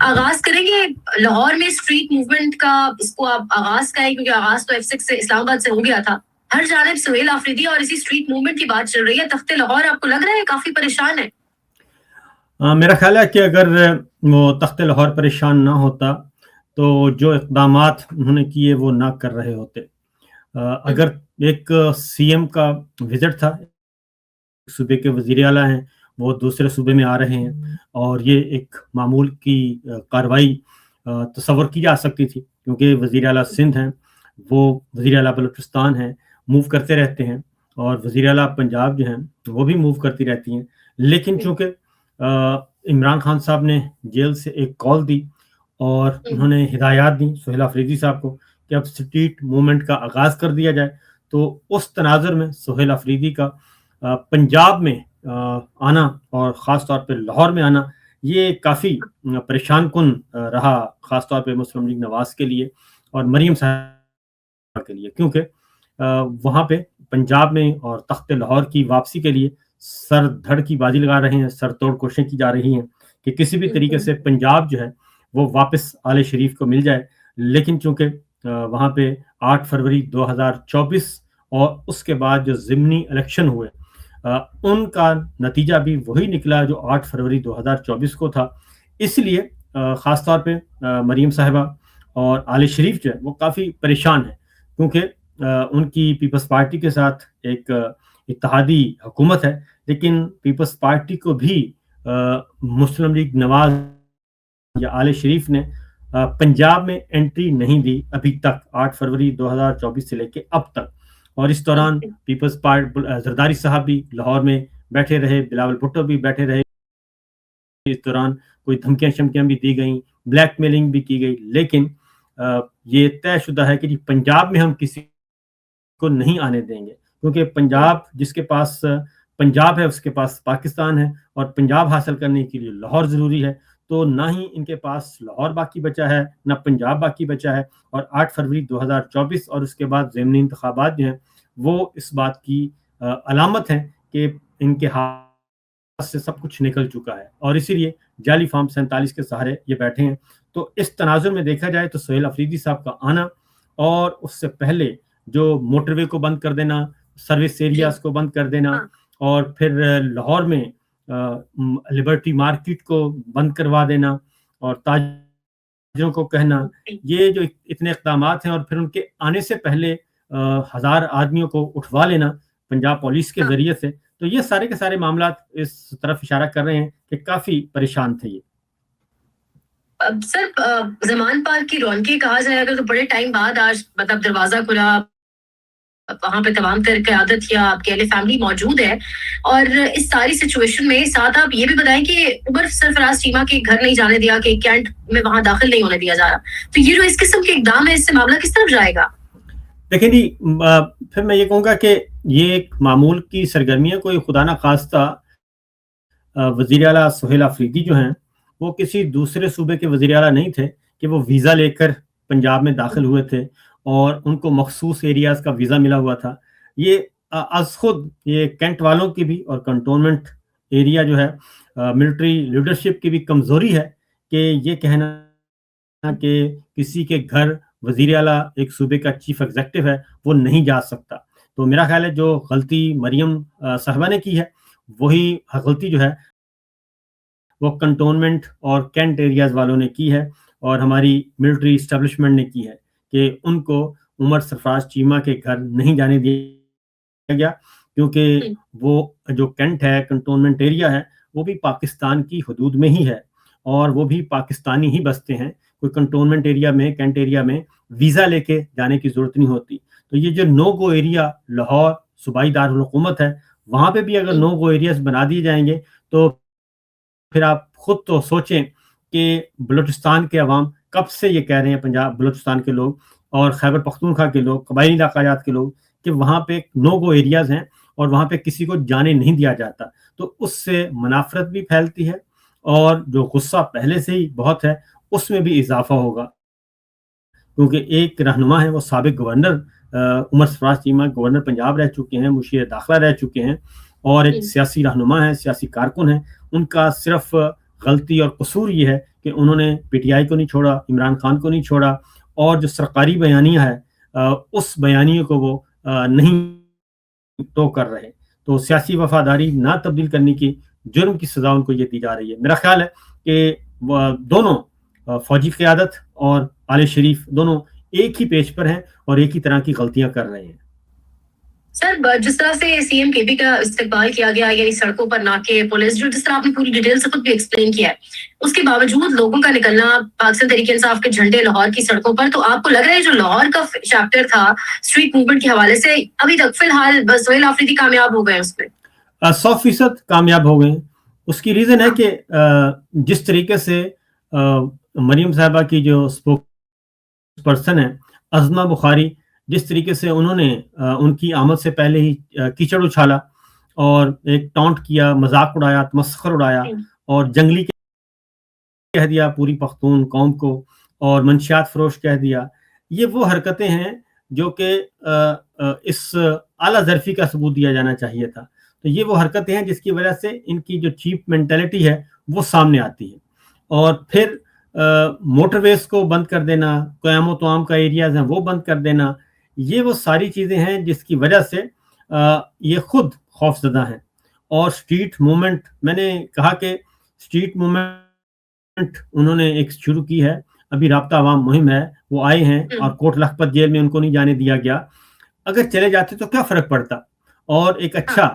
آغاز کریں گے لاہور میں اسٹریٹ موومنٹ کا، اس کو آپ آغاز کریں کیونکہ آغاز تو F6 سے اسلام آباد سے ہو گیا تھا. ہر جانب سہیل آفریدی اور اسی اسٹریٹ موومنٹ کی بات چل رہی ہے. تخت لاہور آپ کو لگ رہا ہے کافی پریشان ہے؟ میرا خیال ہے کہ اگر وہ تخت لاہور پریشان نہ ہوتا تو جو اقدامات انہوں نے کیے وہ نہ کر رہے ہوتے. اگر ایک سی ایم کا وزٹ تھا، صوبے کے وزیر اعلیٰ ہیں وہ دوسرے صوبے میں آ رہے ہیں، اور یہ ایک معمول کی کارروائی تصور کی جا سکتی تھی، کیونکہ وزیر اعلیٰ سندھ ہیں، وہ وزیر اعلیٰ بلوچستان ہیں، موو کرتے رہتے ہیں، اور وزیر اعلیٰ پنجاب جو ہیں وہ بھی موو کرتی رہتی ہیں. لیکن چونکہ عمران خان صاحب نے جیل سے ایک کال دی اور انہوں نے ہدایات دی سہیل آفریدی صاحب کو کہ اب اسٹریٹ موومنٹ کا آغاز کر دیا جائے، تو اس تناظر میں سہیل آفریدی کا پنجاب میں آنا اور خاص طور پہ لاہور میں آنا یہ کافی پریشان کن رہا، خاص طور پہ مسلم لیگ نواز کے لیے اور مریم صاحب کے لیے، کیونکہ وہاں پہ پنجاب میں اور تخت لاہور کی واپسی کے لیے سر دھڑ کی بازی لگا رہے ہیں، سر توڑ کوششیں کی جا رہی ہیں کہ کسی بھی طریقے سے پنجاب جو ہے وہ واپس آل شریف کو مل جائے. لیکن چونکہ وہاں پہ 8 فروری 2024 اور اس کے بعد جو ضمنی الیکشن ہوئے ان کا نتیجہ بھی وہی نکلا جو 8 فروری 2024 کو تھا، اس لیے خاص طور پہ مریم صاحبہ اور آل شریف جو ہے وہ کافی پریشان ہیں، کیونکہ ان کی پیپلز پارٹی کے ساتھ ایک اتحادی حکومت ہے، لیکن پیپلز پارٹی کو بھی مسلم لیگ نواز یا آل شریف نے پنجاب میں انٹری نہیں دی ابھی تک، 8 فروری 2024 سے لے کے اب تک. اور اس دوران پیپلز پارٹی زرداری صاحب بھی لاہور میں بیٹھے رہے، بلاول بھٹو بھی بیٹھے رہے، اس دوران کوئی دھمکیاں شمکیاں بھی دی گئیں، بلیک میلنگ بھی کی گئی، لیکن یہ طے شدہ ہے کہ پنجاب میں ہم کسی کو نہیں آنے دیں گے، کیونکہ پنجاب جس کے پاس پنجاب ہے اس کے پاس پاکستان ہے، اور پنجاب حاصل کرنے کے لیے لاہور ضروری ہے. تو نہ ہی ان کے پاس لاہور باقی بچا ہے نہ پنجاب باقی بچا ہے، اور 8 فروری 2024 اور اس کے بعد ضمنی انتخابات جو ہیں وہ اس بات کی علامت ہیں کہ ان کے ہاتھ سے سب کچھ نکل چکا ہے، اور اسی لیے جعلی فارم 47 کے سہارے یہ بیٹھے ہیں. تو اس تناظر میں دیکھا جائے تو سہیل آفریدی صاحب کا آنا اور اس سے پہلے جو موٹر وے کو بند کر دینا، سروس ایریاز کو بند کر دینا، اور پھر لاہور میں لبرٹی مارکیٹ کو بند کروا دینا اور تاجروں کو کہنا، یہ جو اتنے اقدامات ہیں، اور پھر ان کے آنے سے پہلے 1000 آدمیوں کو اٹھوا لینا پنجاب پولیس کے ذریعے سے، تو یہ سارے کے سارے معاملات اس طرف اشارہ کر رہے ہیں کہ کافی پریشان تھے یہ. سر زمان پارک کی رونقیں کہا جائے اگر تو بڑے ٹائم بعد آج مطلب دروازہ کھلا، وہاں پہ تمام تر قیادت یا آپ کے اہل فیملی موجود ہے، اور اس ساری سچویشن میں ساتھ آپ یہ بھی بتائیں کہ عمر سرفراز چیمہ کے گھر نہیں جانے دیا، کہ کینٹ میں وہاں داخل نہیں ہونے دیا جا رہا، تو یہ جو اس قسم کے اقدام ہے اس سے معاملہ کس طرف جائے گا؟ دیکھیں جی، پھر میں یہ کہوں گا کہ یہ ایک معمول کی سرگرمی ہے، کوئی خدا نہ خواستہ وزیر اعلیٰ سہیل آفریدی جو ہیں وہ کسی دوسرے صوبے کے وزیر اعلیٰ نہیں تھے کہ وہ ویزا لے کر پنجاب میں داخل ہوئے تھے اور ان کو مخصوص ایریاز کا ویزا ملا ہوا تھا. یہ از خود یہ کینٹ والوں کی بھی اور کنٹونمنٹ ایریا جو ہے ملٹری لیڈرشپ کی بھی کمزوری ہے کہ یہ کہنا کہ کسی کے گھر وزیر اعلیٰ ایک صوبے کا چیف ایگزیکٹو ہے وہ نہیں جا سکتا. تو میرا خیال ہے جو غلطی مریم صاحبہ نے کی ہے وہی غلطی جو ہے وہ کنٹونمنٹ اور کینٹ ایریاز والوں نے کی ہے، اور ہماری ملٹری اسٹیبلشمنٹ نے کی ہے کہ ان کو عمر سرفراز چیمہ کے گھر نہیں جانے دیا گیا، کیونکہ وہ جو کینٹ ہے کنٹونمنٹ ایریا ہے وہ بھی پاکستان کی حدود میں ہی ہے، اور وہ بھی پاکستانی ہی بستے ہیں. کوئی کنٹونمنٹ ایریا میں کینٹ ایریا میں ویزا لے کے جانے کی ضرورت نہیں ہوتی. تو یہ جو نو گو ایریا لاہور صوبائی دارالحکومت ہے وہاں پہ بھی اگر نو گو ایریاز بنا دیے جائیں گے تو پھر آپ خود تو سوچیں کہ بلوچستان کے عوام کب سے یہ کہہ رہے ہیں، پنجاب بلوچستان کے لوگ اور خیبر پختونخوا کے لوگ، قبائلی علاقات کے لوگ، کہ وہاں پہ نو گو ایریاز ہیں اور وہاں پہ کسی کو جانے نہیں دیا جاتا. تو اس سے منافرت بھی پھیلتی ہے اور جو غصہ پہلے سے ہی بہت ہے اس میں بھی اضافہ ہوگا، کیونکہ ایک رہنما ہے وہ سابق گورنر عمر سرفراز چیمہ گورنر پنجاب رہ چکے ہیں، مشیر داخلہ رہ چکے ہیں، اور ایک سیاسی رہنما ہے، سیاسی کارکن ہیں. ان کا صرف غلطی اور قصور یہ ہے کہ انہوں نے پی ٹی آئی کو نہیں چھوڑا, عمران خان کو نہیں چھوڑا, اور جو سرکاری بیانیہ ہے اس بیانیے کو وہ نہیں تو کر رہے. تو سیاسی وفاداری نہ تبدیل کرنے کی جرم کی سزا ان کو یہ دی جا رہی ہے. میرا خیال ہے کہ دونوں فوجی قیادت اور آل شریف دونوں ایک ہی پیج پر ہیں اور ایک ہی طرح کی غلطیاں کر رہے ہیں. سر جس طرح سے سی ایم کے پی کا استقبال کیا گیا, یعنی سڑکوں پر ناکے, پولیس, جو جس طرح آپ نے پوری ڈیٹیل سے خود بھی ایکسپلین کیا ہے, اس کے باوجود لوگوں کا نکلنا پاکستان تحریک انصاف کے جھنڈے لاہور کی سڑکوں پر, تو آپ کو لگ رہا ہے جو لاہور کا چیپٹر تھا اسٹریٹ موومنٹ کے حوالے سے ابھی تک فی الحال بس سہیل آفریدی کامیاب ہو گئے اس پہ؟ 100% کامیاب ہو گئے. اس کی ریزن ہے کہ جس طریقے سے مریم صاحبہ کی جو اسپوکس پرسن ہے عظمہ بخاری, جس طریقے سے انہوں نے ان کی آمد سے پہلے ہی کیچڑ اچھالا اور ایک ٹانٹ کیا, مذاق اڑایا, تمسخر اڑایا اور جنگلی کہہ دیا پوری پختون قوم کو اور منشیات فروش کہہ دیا, یہ وہ حرکتیں ہیں جو کہ اس اعلیٰ ظرفی کا ثبوت دیا جانا چاہیے تھا. تو یہ وہ حرکتیں ہیں جس کی وجہ سے ان کی جو چیپ مینٹلٹی ہے وہ سامنے آتی ہے. اور پھر موٹر ویز کو بند کر دینا, قیام و طعام کا ایریاز ہیں وہ بند کر دینا, یہ وہ ساری چیزیں ہیں جس کی وجہ سے یہ خود خوف زدہ ہیں. اور اسٹریٹ موومنٹ, میں نے کہا کہ اسٹریٹ موومنٹ انہوں نے ایک شروع کی ہے, ابھی رابطہ عوام مہم ہے, وہ آئے ہیں اور کوٹ لکھپت جیل میں ان کو نہیں جانے دیا گیا. اگر چلے جاتے تو کیا فرق پڑتا اور ایک اچھا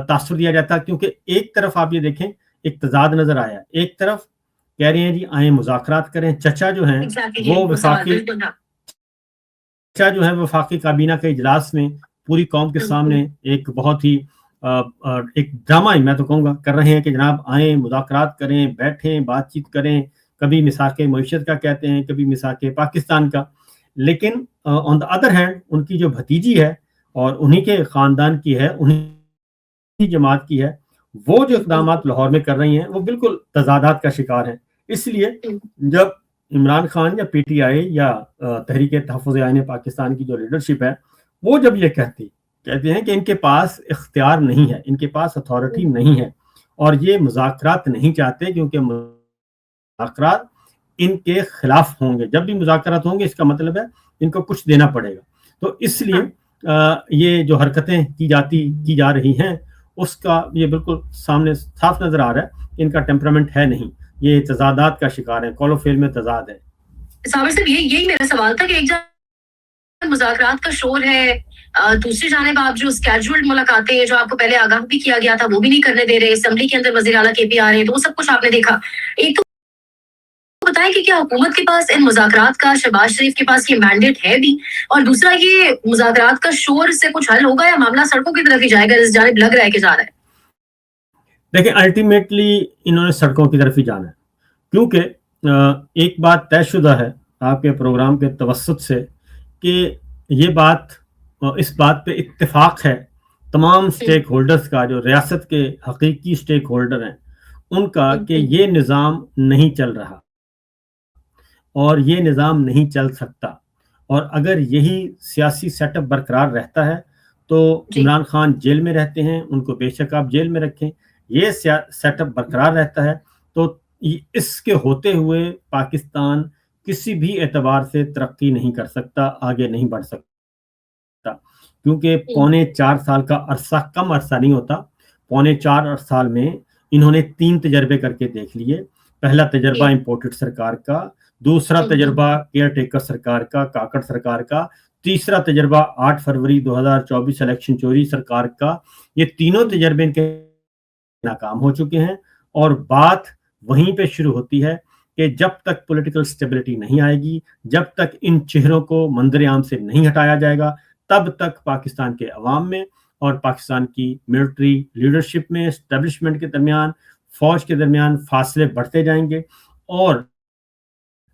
تاثر دیا جاتا, کیونکہ ایک طرف آپ یہ دیکھیں ایک تضاد نظر آیا, ایک طرف کہہ رہے ہیں جی آئیں مذاکرات کریں, چچا جو ہیں وہ وفاقی کابینہ کے اجلاس میں پوری قوم کے سامنے ایک بہت ہی ایک ڈرامہ میں تو کہوں گا کر رہے ہیں کہ جناب آئیں مذاکرات کریں, بیٹھیں, بات چیت کریں, کبھی مساق معیشت کا کہتے ہیں, کبھی مساق پاکستان کا. لیکن آن دا ادر ہینڈ ان کی جو بھتیجی ہے اور انہی کے خاندان کی ہے, انہی جماعت کی ہے, وہ جو اقدامات لاہور میں کر رہی ہیں وہ بالکل تضادات کا شکار ہیں. اس لیے جب عمران خان یا پی ٹی آئی یا تحریک تحفظ آئین پاکستان کی جو لیڈرشپ ہے وہ جب یہ کہتے ہیں کہ ان کے پاس اختیار نہیں ہے, ان کے پاس اتھارٹی نہیں ہے اور یہ مذاکرات نہیں چاہتے کیونکہ مذاکرات ان کے خلاف ہوں گے, جب بھی مذاکرات ہوں گے اس کا مطلب ہے ان کو کچھ دینا پڑے گا. تو اس لیے یہ جو حرکتیں کی جا رہی ہیں اس کا یہ بالکل سامنے صاف نظر آ رہا ہے کہ ان کا ٹیمپرامنٹ ہے نہیں, یہ تضادات کا شکار ہے, کول و فیل میں تضاد ہے. صابر صاحب یہی میرا سوال تھا کہ ایک جانب مذاکرات کا شور ہے, دوسری جانب آپ جو اسکیجولڈ ملاقاتیں ہیں جو آپ کو پہلے آگاہ بھی کیا گیا تھا وہ بھی نہیں کرنے دے رہے, اسمبلی کے اندر وزیر اعلیٰ کے پی آ رہے ہیں, تو وہ سب کچھ آپ نے دیکھا. ایک تو بتائیں کہ کیا حکومت کے پاس ان مذاکرات کا, شہباز شریف کے پاس یہ مینڈیٹ ہے بھی, اور دوسرا یہ مذاکرات کا شور سے کچھ حل ہوگا یا معاملہ سڑکوں کی طرف ہی جائے گا, اس جانب لگ رہا ہے کہ جا رہا ہے؟ دیکھیں الٹیمیٹلی انہوں نے سڑکوں کی طرف ہی جانا ہے, کیونکہ ایک بات طے شدہ ہے آپ کے پروگرام کے توسط سے کہ یہ بات, اس بات پہ اتفاق ہے تمام سٹیک ہولڈرز کا, جو ریاست کے حقیقی سٹیک ہولڈر ہیں ان کا, کہ یہ نظام نہیں چل رہا اور یہ نظام نہیں چل سکتا. اور اگر یہی سیاسی سیٹ اپ برقرار رہتا ہے تو عمران خان جیل میں رہتے ہیں, ان کو بے شک آپ جیل میں رکھیں, یہ سیٹ اپ برقرار رہتا ہے تو اس کے ہوتے ہوئے پاکستان کسی بھی اعتبار سے ترقی نہیں کر سکتا, آگے نہیں بڑھ سکتا, کیونکہ 4.25 سال کا عرصہ کم عرصہ نہیں ہوتا. 4.25 سال میں انہوں نے 3 تجربے کر کے دیکھ لیے. پہلا تجربہ امپورٹڈ سرکار کا, دوسرا تجربہ کیئر ٹیکر سرکار کا, کاکڑ سرکار کا, تیسرا تجربہ 8 فروری 2024 الیکشن چوری سرکار کا. یہ تینوں تجربے ان کے ناکام ہو چکے ہیں اور بات وہیں پہ شروع ہوتی ہے کہ جب تک پولیٹیکل سٹیبلٹی نہیں آئے گی, جب تک ان چہروں کو منظر عام سے نہیں ہٹایا جائے گا, تب تک پاکستان کے عوام میں اور پاکستان کی ملٹری لیڈرشپ میں, اسٹیبلشمنٹ کے درمیان, فوج کے درمیان فاصلے بڑھتے جائیں گے اور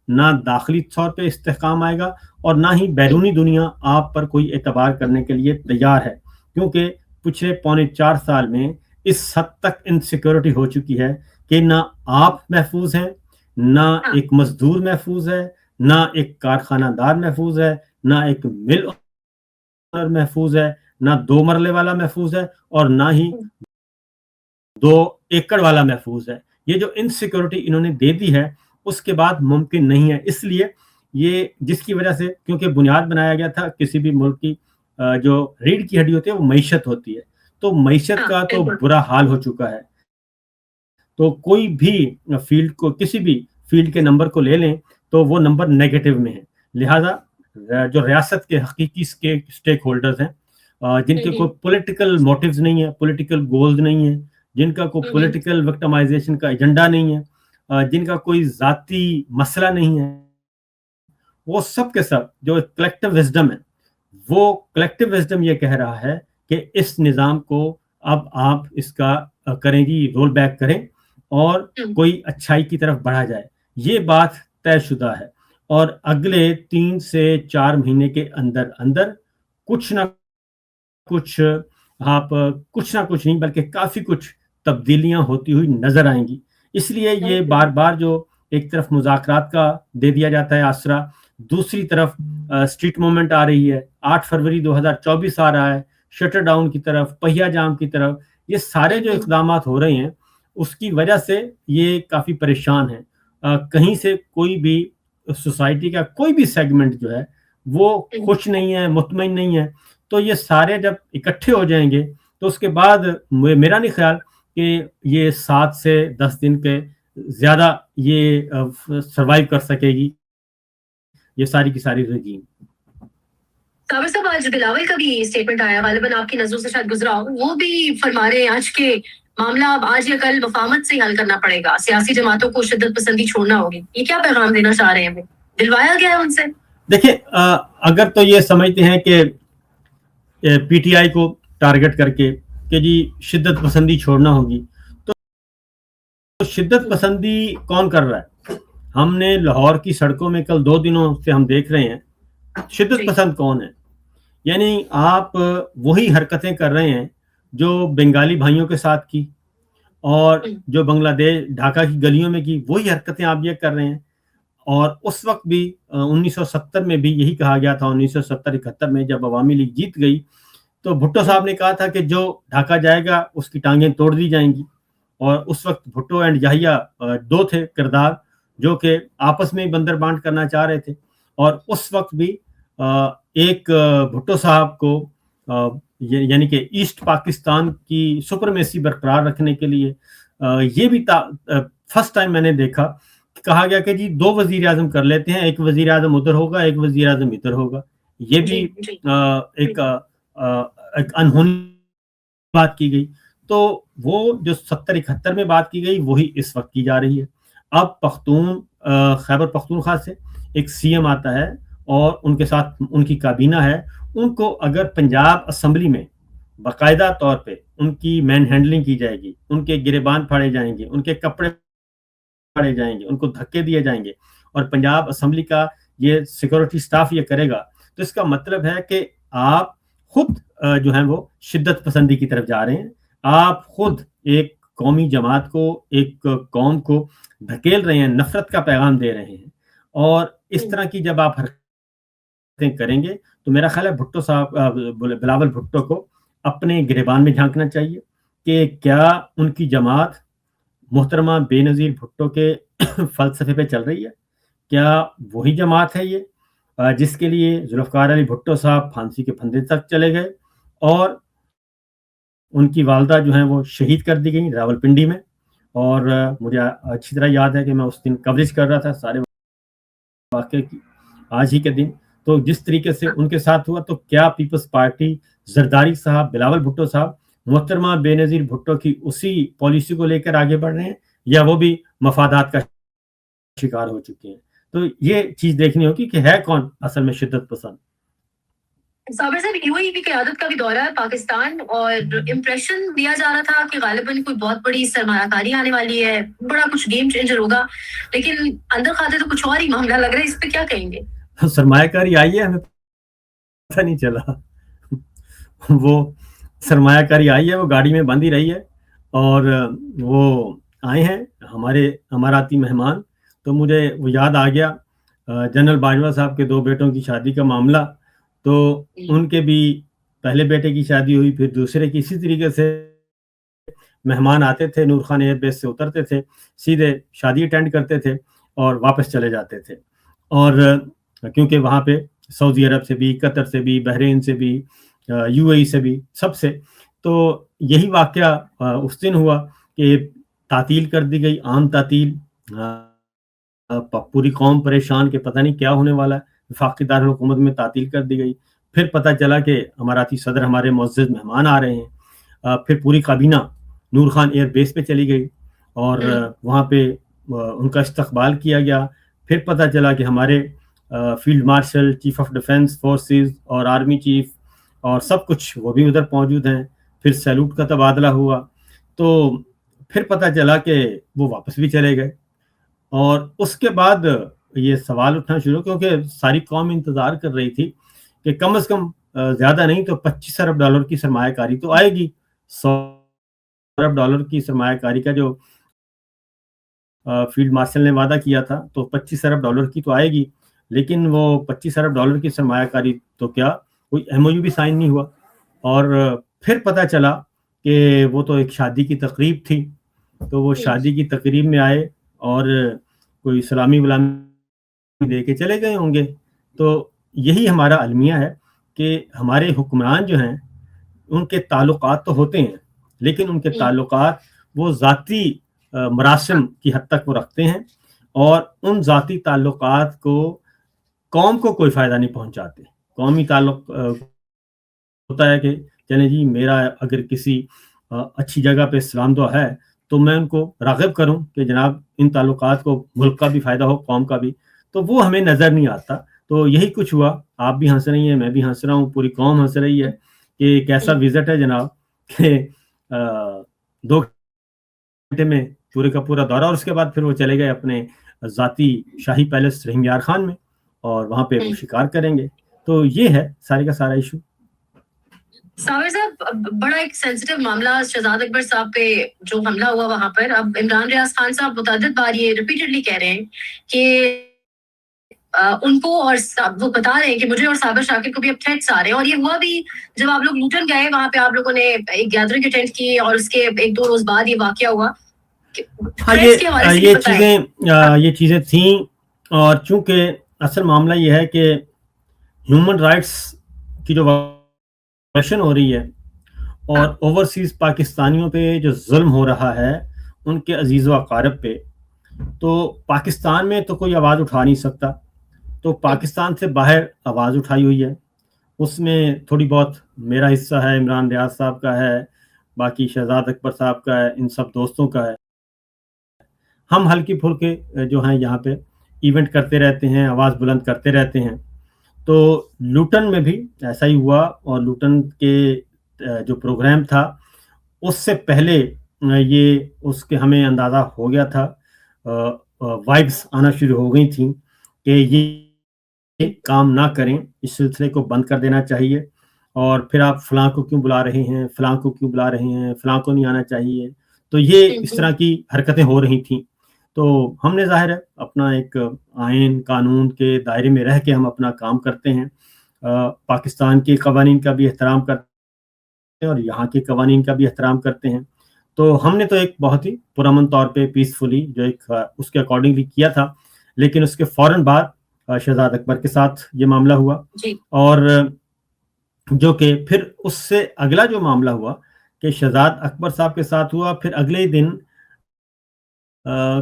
نہ داخلی طور پہ استحکام آئے گا اور نہ ہی بیرونی دنیا آپ پر کوئی اعتبار کرنے کے لیے تیار ہے, کیونکہ پچھلے 4.25 سال میں اس حد تک انسیکیورٹی ہو چکی ہے کہ نہ آپ محفوظ ہیں, نہ ایک مزدور محفوظ ہے, نہ ایک کارخانہ دار محفوظ ہے, نہ ایک مل محفوظ ہے, نہ 2 مرلے والا محفوظ ہے اور نہ ہی 2 ایکڑ والا محفوظ ہے. یہ جو انسیکیورٹی انہوں نے دے دی ہے اس کے بعد ممکن نہیں ہے. اس لیے یہ جس کی وجہ سے کیونکہ بنیاد بنایا گیا تھا کسی بھی ملک کی جو ریڑھ کی ہڈی ہوتی ہے وہ معیشت ہوتی ہے, تو معیشت کا تو برا حال ہو چکا ہے. تو کوئی بھی فیلڈ کو کسی بھی فیلڈ کے نمبر کو لے لیں تو وہ نمبر نیگیٹو میں ہے. لہٰذا جو ریاست کے حقیقی اسٹیک ہولڈرز ہیں جن کے کوئی پولیٹیکل موٹیوز نہیں ہے, پولیٹیکل گولز نہیں ہیں, جن کا کوئی پولیٹیکل وکٹمائزیشن کا ایجنڈا نہیں ہے, جن کا کوئی ذاتی مسئلہ نہیں ہے, وہ سب کے سب جو کلیکٹیو وزڈم ہے وہ کلیکٹیو وزڈم یہ کہہ رہا ہے کہ اس نظام کو اب آپ اس کا کریں گی رول بیک کریں اور کوئی اچھائی کی طرف بڑھا جائے. یہ بات طے شدہ ہے اور اگلے 3 سے 4 مہینے کے اندر اندر کچھ نہ کچھ نہیں بلکہ کافی کچھ تبدیلیاں ہوتی ہوئی نظر آئیں گی. اس لیے یہ بار بار جو ایک طرف مذاکرات کا دے دیا جاتا ہے آسرا, دوسری طرف اسٹریٹ موومنٹ آ رہی ہے, 8 فروری 2024 آ رہا ہے, شٹر ڈاؤن کی طرف, پہیا جام کی طرف, یہ سارے جو اقدامات ہو رہے ہیں اس کی وجہ سے یہ کافی پریشان ہیں. کہیں سے کوئی بھی سوسائٹی کا کوئی بھی سیگمنٹ جو ہے وہ خوش نہیں ہے, مطمئن نہیں ہے. تو یہ سارے جب اکٹھے ہو جائیں گے تو اس کے بعد میرا نہیں خیال کہ یہ 7 سے 10 دن کے زیادہ یہ سروائیو کر سکے گی یہ ساری کی ساری رجیم. صابر صاحب آج بلاول کا بھی اسٹیٹمنٹ آیا, غالباً آپ کی نظروں سے شاید گزرا ہو, وہ بھی فرما رہے ہیں آج کے معاملہ اب آج یا کل مفاہمت سے حل کرنا پڑے گا, سیاسی جماعتوں کو شدت پسندی چھوڑنا ہوگی. یہ کیا پیغام دینا چاہ رہے ہیں, دلوایا گیا ہے ان سے؟ دیکھیں اگر تو یہ سمجھتے ہیں کہ پی ٹی آئی کو ٹارگٹ کر کے کہ جی شدت پسندی چھوڑنا ہوگی, تو شدت پسندی کون کر رہا ہے؟ ہم نے لاہور کی سڑکوں میں کل 2 دنوں سے ہم دیکھ رہے ہیں شدت پسند کون ہے. یعنی آپ وہی حرکتیں کر رہے ہیں جو بنگالی بھائیوں کے ساتھ کی اور جو بنگلہ دیش ڈھاکہ کی گلیوں میں کی, وہی حرکتیں آپ یہ کر رہے ہیں. اور اس وقت بھی 1970 میں بھی یہی کہا گیا تھا, 1970-71 میں جب عوامی لیگ جیت گئی تو بھٹو صاحب نے کہا تھا کہ جو ڈھاکہ جائے گا اس کی ٹانگیں توڑ دی جائیں گی. اور اس وقت بھٹو اینڈ یحییٰ 2 تھے کردار جو کہ آپس میں بندر بانٹ کرنا چاہ رہے تھے. اور اس وقت بھی ایک بھٹو صاحب کو یعنی کہ ایسٹ پاکستان کی سپرمیسی برقرار رکھنے کے لیے یہ بھی فرسٹ ٹائم میں نے دیکھا کہا گیا کہ جی 2 وزیر اعظم کر لیتے ہیں, ایک وزیر اعظم ادھر ہوگا, ایک وزیر اعظم ادھر ہوگا. یہ بھی ایک انہونی بات کی گئی. تو وہ جو 70-71 میں بات کی گئی وہی اس وقت کی جا رہی ہے. اب خیبر پختونخوا سے ایک سی ایم آتا ہے اور ان کے ساتھ ان کی کابینہ ہے. ان کو اگر پنجاب اسمبلی میں باقاعدہ طور پہ ان کی مین ہینڈلنگ کی جائے گی, ان کے گریبان پھاڑے جائیں گے, ان کے کپڑے پھاڑے جائیں گے, ان کو دھکے دیے جائیں گے, اور پنجاب اسمبلی کا یہ سیکورٹی سٹاف یہ کرے گا, تو اس کا مطلب ہے کہ آپ خود جو ہیں وہ شدت پسندی کی طرف جا رہے ہیں. آپ خود ایک قومی جماعت کو, ایک قوم کو دھکیل رہے ہیں, نفرت کا پیغام دے رہے ہیں. اور اس طرح کی جب آپ حرکتیں کریں گے تو میرا خیال ہے بھٹو صاحب بلاول بھٹو کو اپنے گریبان میں جھانکنا چاہیے کہ کیا ان کی جماعت محترمہ بے نظیر بھٹو کے فلسفے پہ چل رہی ہے؟ کیا وہی جماعت ہے یہ جس کے لیے ذوالفقار علی بھٹو صاحب پھانسی کے پھندے تک چلے گئے اور ان کی والدہ جو ہیں وہ شہید کر دی گئی راولپنڈی میں؟ اور مجھے اچھی طرح یاد ہے کہ میں اس دن کوریج کر رہا تھا سارے واقعے کی, آج ہی کے دن. تو جس طریقے سے ان کے ساتھ ہوا, تو کیا پیپلز پارٹی زرداری صاحب بلاول بھٹو صاحب محترمہ بے نظیر بھٹو کی اسی پالیسی کو لے کر آگے بڑھ رہے ہیں یا وہ بھی مفادات کا شکار ہو چکے ہیں؟ تو یہ چیز دیکھنی ہوگی کہ ہے کون اصل میں شدت پسند. صابر صاحب یو اے ای کی قیادت کا بھی دورہ ہے پاکستان, اور امپریشن دیا جا رہا تھا کہ غالباً کوئی بہت بڑی سرمایہ کاری آنے والی ہے, بڑا کچھ گیم چینجر ہوگا, لیکن اندر کھاتے تو کچھ اور ہی معاملہ لگ رہا ہے. اس پہ کیا کہیں گے؟ سرمایہ کاری آئی ہے, ہمیں پتہ نہیں چلا. وہ سرمایہ کاری آئی ہے, وہ گاڑی میں بندھی رہی ہے, اور وہ آئے ہیں ہمارے اماراتی مہمان. تو مجھے وہ یاد آ گیا جنرل باجوہ صاحب کے 2 بیٹوں کی شادی کا معاملہ. تو ان کے بھی پہلے بیٹے کی شادی ہوئی, پھر دوسرے کی, اسی طریقے سے مہمان آتے تھے نور خان ایئر بیس سے اترتے تھے, سیدھے شادی اٹینڈ کرتے تھے اور واپس چلے جاتے تھے. اور کیونکہ وہاں پہ سعودی عرب سے بھی, قطر سے بھی, بحرین سے بھی, یو اے ای سے بھی, سب سے. تو یہی واقعہ اس دن ہوا کہ تعطیل کر دی گئی, عام تعطیل. پوری قوم پریشان کہ پتہ نہیں کیا ہونے والا ہے. وفاقی دارالحکومت میں تعطیل کر دی گئی. پھر پتہ چلا کہ اماراتی صدر ہمارے معزز مہمان آ رہے ہیں. پھر پوری کابینہ نور خان ایئر بیس پہ چلی گئی اور وہاں پہ ان کا استقبال کیا گیا. پھر پتہ چلا کہ ہمارے field marshal, chief of defence forces اور آرمی چیف اور سب کچھ وہ بھی ادھر موجود ہیں. پھر سیلوٹ کا تبادلہ ہوا. تو پھر پتہ چلا کہ وہ واپس بھی چلے گئے. اور اس کے بعد یہ سوال اٹھنا شروع, کیونکہ ساری قوم انتظار کر رہی تھی کہ کم از کم زیادہ نہیں تو $25 ارب کی سرمایہ کاری تو آئے گی. $100 ارب کی سرمایہ کاری کا جو فیلڈ مارشل نے وعدہ کیا تھا تو $25 ارب کی تو آئے گی. لیکن وہ $25 ارب کی سرمایہ کاری تو کیا, کوئی ایم او یو بھی سائن نہیں ہوا. اور پھر پتہ چلا کہ وہ تو ایک شادی کی تقریب تھی, تو وہ شادی کی تقریب میں آئے اور کوئی سلامی ولامی دے کے چلے گئے ہوں گے. تو یہی ہمارا المیہ ہے کہ ہمارے حکمران جو ہیں ان کے تعلقات تو ہوتے ہیں, لیکن ان کے تعلقات وہ ذاتی مراسم کی حد تک وہ رکھتے ہیں, اور ان ذاتی تعلقات کو قوم کو کوئی فائدہ نہیں پہنچاتے. قومی تعلق ہوتا ہے کہ چلیں جی میرا اگر کسی اچھی جگہ پہ اسلام دعا ہے تو میں ان کو راغب کروں کہ جناب ان تعلقات کو ملک کا بھی فائدہ ہو, قوم کا بھی. تو وہ ہمیں نظر نہیں آتا. تو یہی کچھ ہوا. آپ بھی ہنس رہی ہیں, میں بھی ہنس رہا ہوں, پوری قوم ہنس رہی ہے کہ کیسا وزٹ ہے جناب کہ 2 گھنٹے میں پورے کا پورا دورہ, اور اس کے بعد پھر وہ چلے گئے اپنے ذاتی شاہی پیلس رحیم یار خان میں اور وہاں پہ وہ شکار کریں گے. تو یہ ہے سارے کا سارا ایشو. صابر صاحب, بڑا ایک سینسٹیو معاملہ شہزاد اکبر صاحب پہ جو حملہ ہوا وہاں پر. اب عمران ریاض خان صاحب متعدد بار یہ ریپیٹڈلی کہہ رہے ہیں کہ ان کو, اور وہ بتا رہے ہیں کہ مجھے اور صابر شاکر کو بھی اب تھریٹس آ رہے ہیں. اور یہ ہوا بھی جب آپ لوگ لوٹن گئے, وہاں پہ آپ لوگوں نے ایک گیدرنگ اٹینڈ کی اور اس کے 1-2 روز بعد یہ واقعہ ہوا. یہ چیزیں تھیں, اور چونکہ اصل معاملہ یہ ہے کہ ہیومن رائٹس کی جو وائلیشن ہو رہی ہے اور اوورسیز پاکستانیوں پہ جو ظلم ہو رہا ہے ان کے عزیز و اقارب پہ, تو پاکستان میں تو کوئی آواز اٹھا نہیں سکتا. تو پاکستان سے باہر آواز اٹھائی ہوئی ہے. اس میں تھوڑی بہت میرا حصہ ہے, عمران ریاض صاحب کا ہے, باقی شہزاد اکبر صاحب کا ہے, ان سب دوستوں کا ہے. ہم ہلکی پھلکے جو ہیں یہاں پہ ایونٹ کرتے رہتے ہیں, آواز بلند کرتے رہتے ہیں. تو لوٹن میں بھی ایسا ہی ہوا, اور لوٹن کے جو پروگرام تھا اس سے پہلے یہ اس کے ہمیں اندازہ ہو گیا تھا, وائبس آنا شروع ہو گئی تھیں کہ یہ کام نہ کریں, اس سلسلے کو بند کر دینا چاہیے. اور پھر آپ فلاں کو کیوں بلا رہے ہیں, فلاں کو کیوں بلا رہے ہیں, فلاں کو نہیں آنا چاہیے. تو یہ اس طرح کی حرکتیں ہو رہی تھیں. تو ہم نے ظاہر ہے اپنا ایک آئین قانون کے دائرے میں رہ کے ہم اپنا کام کرتے ہیں, پاکستان کے قوانین کا بھی احترام کرتے ہیں اور یہاں کے قوانین کا بھی احترام کرتے ہیں. تو ہم نے تو ایک بہت ہی پرامن طور پہ پیسفلی جو ایک اس کے اکارڈنگلی کیا تھا, لیکن اس کے فوراً بعد شہزاد اکبر کے ساتھ یہ معاملہ ہوا. اور جو کہ پھر اس سے اگلا جو معاملہ ہوا کہ شہزاد اکبر صاحب کے ساتھ ہوا, پھر اگلے دن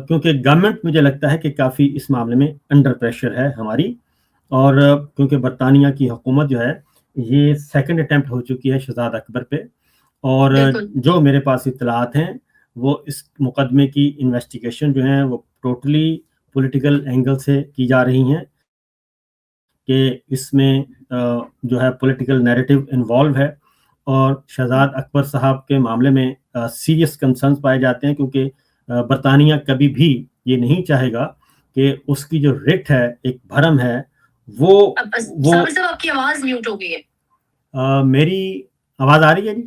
کیونکہ گورنمنٹ مجھے لگتا ہے کہ کافی اس معاملے میں انڈر پریشر ہے ہماری, اور کیونکہ برطانیہ کی حکومت جو ہے یہ سیکنڈ اٹیمپٹ ہو چکی ہے شہزاد اکبر پہ, اور جو میرے پاس اطلاعات ہیں وہ اس مقدمے کی انویسٹیگیشن جو ہیں وہ ٹوٹلی پولیٹیکل اینگل سے کی جا رہی ہیں کہ اس میں جو ہے پولیٹیکل نیریٹو انوالو ہے. اور شہزاد اکبر صاحب کے معاملے میں سیریس کنسرنز پائے جاتے ہیں, کیونکہ برطانیہ کبھی بھی یہ نہیں چاہے گا کہ اس کی جو ریٹ ہے, ایک بھرم ہے, وہ آپ کی آواز میوٹ ہو گئی ہے. میری آواز آ رہی ہے جی؟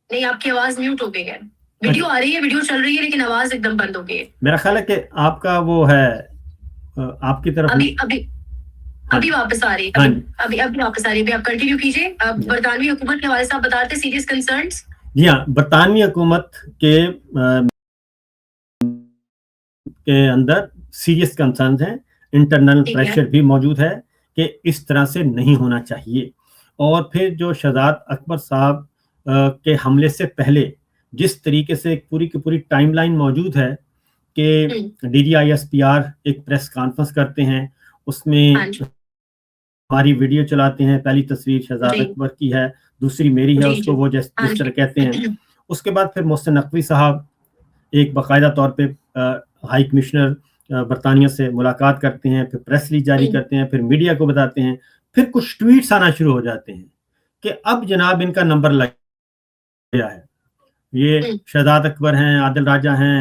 نہیں, آپ کی آواز میوٹ ہو گئی ہے. ویڈیو آ رہی ہے, ویڈیو چل رہی ہے, لیکن آواز ایک دم بند ہو گئی ہے. میرا خیال ہے کہ آپ کا وہ ہے, آپ کی طرف ابھی واپس آ رہی ہے. ابھی واپس آ رہی ہے. آپ کنٹینیو کیجیے. برطانوی حکومت کے حوالے سے آپ بتا رہے تھے سیریس کنسرنس. جی ہاں، برطانوی حکومت کے اندر سیریس کنسرنز ہیں، انٹرنل ٹھیک ہے پریشر بھی موجود ہے کہ اس طرح سے نہیں ہونا چاہیے. اور پھر جو شہزاد اکبر صاحب کے حملے سے پہلے جس طریقے سے ایک پوری کی پوری ٹائم لائن موجود ہے کہ D D I S P R ایک پریس کانفرنس کرتے ہیں، اس میں ہاں جی ہماری ویڈیو چلاتے ہیں، پہلی تصویر شہزاد جی اکبر کی ہے، دوسری میری ہے، جی اس جی کو وہ ہاں جس طرح جی کہتے ہیں. اس کے بعد پھر محسن نقوی صاحب ایک باقاعدہ طور پہ ہائی کمشنر برطانیہ سے ملاقات کرتے ہیں، پھر پریس ریلیز جاری کرتے ہیں، پھر میڈیا کو بتاتے ہیں، پھر کچھ ٹویٹس آنا شروع ہو جاتے ہیں کہ اب جناب ان کا نمبر لگ گیا ہے، یہ شہزاد اکبر ہیں، عادل راجہ ہیں،